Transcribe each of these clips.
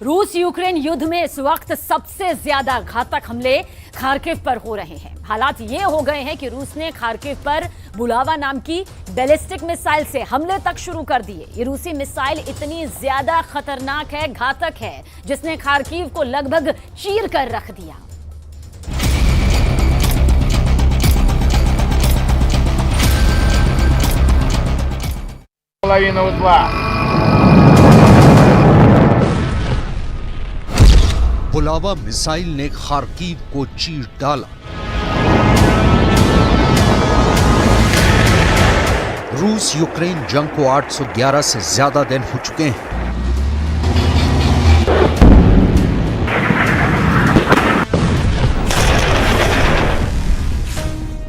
रूस यूक्रेन युद्ध में इस वक्त सबसे ज्यादा घातक हमले खार्किव पर हो रहे हैं। हालात ये हो गए हैं कि रूस ने खार्किव पर बुलावा नाम की बैलिस्टिक मिसाइल से हमले तक शुरू कर दिए। ये रूसी मिसाइल इतनी ज्यादा खतरनाक है, घातक है, जिसने खार्किव को लगभग चीर कर रख दिया। बुलावा मिसाइल ने खार्किव को चीर डाला। रूस यूक्रेन जंग को 811 से ज्यादा दिन हो चुके हैं।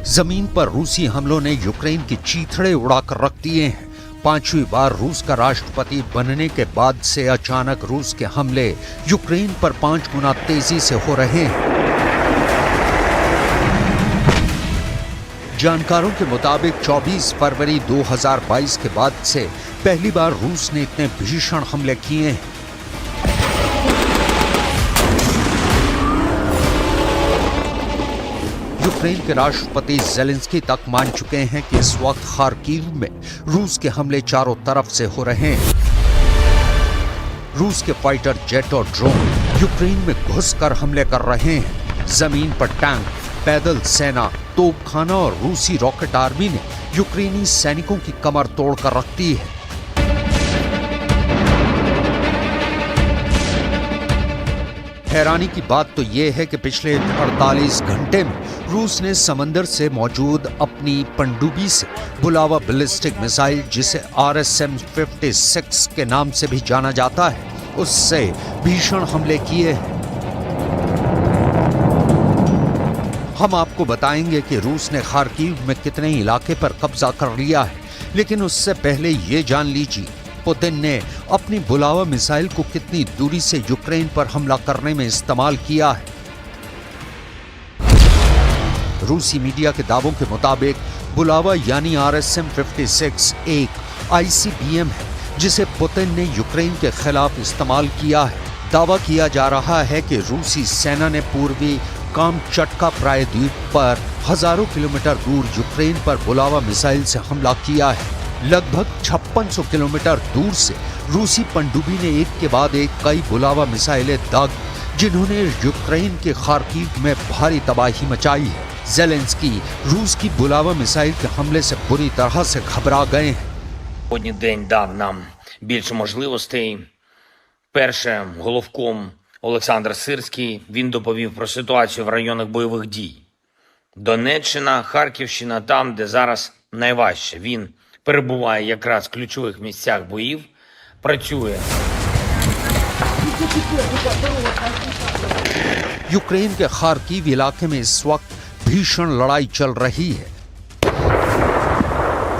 जमीन पर रूसी हमलों ने यूक्रेन की चीथड़े उड़ाकर रख दिए हैं। पांचवी बार रूस का राष्ट्रपति बनने के बाद से अचानक रूस के हमले यूक्रेन पर 5 गुना तेजी से हो रहे हैं। जानकारों के मुताबिक 24 फरवरी 2022 के बाद से पहली बार रूस ने इतने भीषण हमले किए हैं। यूक्रेन के राष्ट्रपति ज़ेलेंस्की तक मान चुके हैं कि इस वक्त खार्किव में रूस के हमले चारों तरफ से हो रहे हैं। रूस के फाइटर जेट और ड्रोन यूक्रेन में घुसकर हमले कर रहे हैं। जमीन पर टैंक, पैदल सेना, तोपखाना और रूसी रॉकेट आर्मी ने यूक्रेनी सैनिकों की कमर तोड़कर रख दी है। हैरानी की बात तो यह है कि पिछले 48 घंटे में रूस ने समंदर से मौजूद अपनी पनडुब्बी से बुलावा बैलिस्टिक मिसाइल, जिसे RSM-56 के नाम से भी जाना जाता है, उससे भीषण हमले किए हैं। हम आपको बताएंगे कि रूस ने खार्किव में कितने इलाके पर कब्जा कर लिया है, लेकिन उससे पहले ये जान लीजिए पुतिन ने अपनी बुलावा मिसाइल को कितनी दूरी से यूक्रेन पर हमला करने में इस्तेमाल किया है। रूसी मीडिया के दावों के मुताबिक बुलावा यानी RSM-56 एक ICBM है, जिसे पुतिन ने यूक्रेन के खिलाफ इस्तेमाल किया है। दावा किया जा रहा है कि रूसी सेना ने पूर्वी कामचटका प्रायद्वीप पर हजारों किलोमीटर दूर यूक्रेन पर बुलावा मिसाइल से हमला किया है। लगभग 5600 किलोमीटर दूर से रूसी पनडुब्बी ने एक के बाद एक कई बुलावा मिसाइलें दाग, जिन्होंने यूक्रेन के खार्किव में भारी तबाही मचाई है। ज़ेलेंस्की रूस की बुलावा मिसाइल के हमले से बुरी तरह से घबरा गए हैं। Сьогодні день дав нам більше можливостей. Перше, головком Олександр Сирський, він доповів про ситуацію в районах бойових дій. Донеччина, Харківщина, там, де зараз найважче. Він перебуває якраз в ключових місцях боїв, працює. यूक्रेन के खार्किव इलाके में इस वक्त भीषण लड़ाई चल रही है।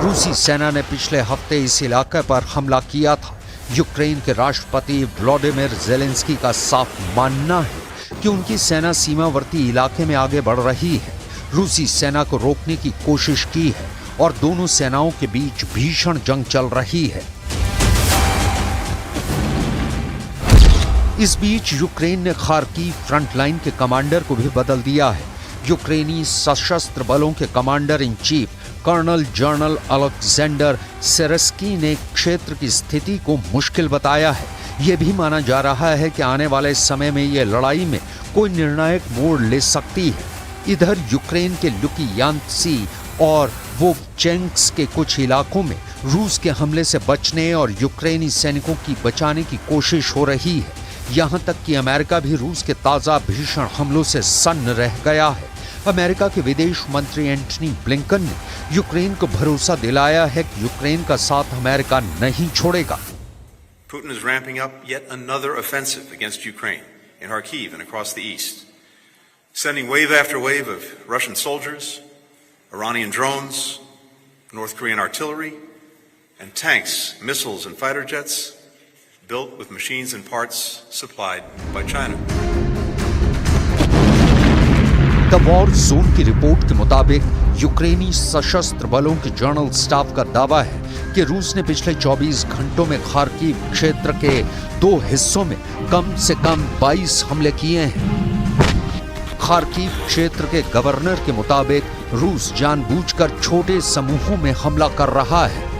रूसी सेना ने पिछले हफ्ते इस इलाके पर हमला किया था। यूक्रेन के राष्ट्रपति व्लादिमीर ज़ेलेंस्की का साफ मानना है कि उनकी सेना सीमावर्ती इलाके में आगे बढ़ रही है। रूसी सेना को रोकने की कोशिश की है और दोनों सेनाओं के बीच भीषण जंग चल रही है। इस बीच यूक्रेन ने खार्किव फ्रंट लाइन के कमांडर को भी बदल दिया है। यूक्रेनी सशस्त्र बलों के commander in chief colonel general Alexander Syrskyi ने क्षेत्र की स्थिति को मुश्किल बताया है। यह भी माना जा रहा है कि आने वाले समय में यह लड़ाई में कोई निर्णायक मोड़ ले सकती है। इधर यूक्रेन के लुकियांत्सी और वोवचेंस्क के कुछ इलाकों में रूस के हमले से बचने और यूक्रेनी सैनिकों की बचाने की कोशिश हो रही है। यहां तक कि अमेरिका भी रूस के ताजा भीषण हमलों से सन्न रह गया है। अमेरिका के विदेश मंत्री एंटनी ब्लिंकन ने यूक्रेन को भरोसा दिलाया है कि यूक्रेन का साथ अमेरिका नहीं छोड़ेगा। Putin is ramping up yet another offensive against Ukraine in Kharkiv and across the east, sending wave after wave of Russian soldiers, Iranian drones, North Korean artillery, and tanks, missiles, and fighter jets built with machines and parts supplied by China. The war zone की report के मुताबिक यूक्रेनी सशस्त्र बलों के general staff का दावा है कि रूस ने पिछले 24 घंटों में खार्किव क्षेत्र के 2 हिस्सों में कम से कम 22 हमले किए हैं। खार्किव क्षेत्र के गवर्नर के मुताबिक रूस जानबूझकर छोटे समूहों में हमला कर रहा है।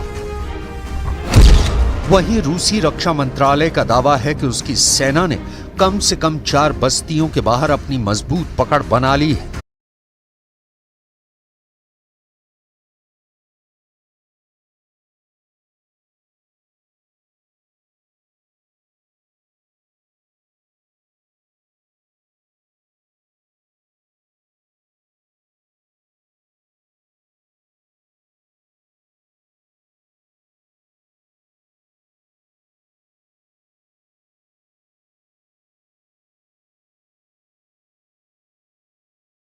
वहीं रूसी रक्षा मंत्रालय का दावा है कि उसकी सेना ने कम से कम 4 बस्तियों के बाहर अपनी मजबूत पकड़ बना ली है।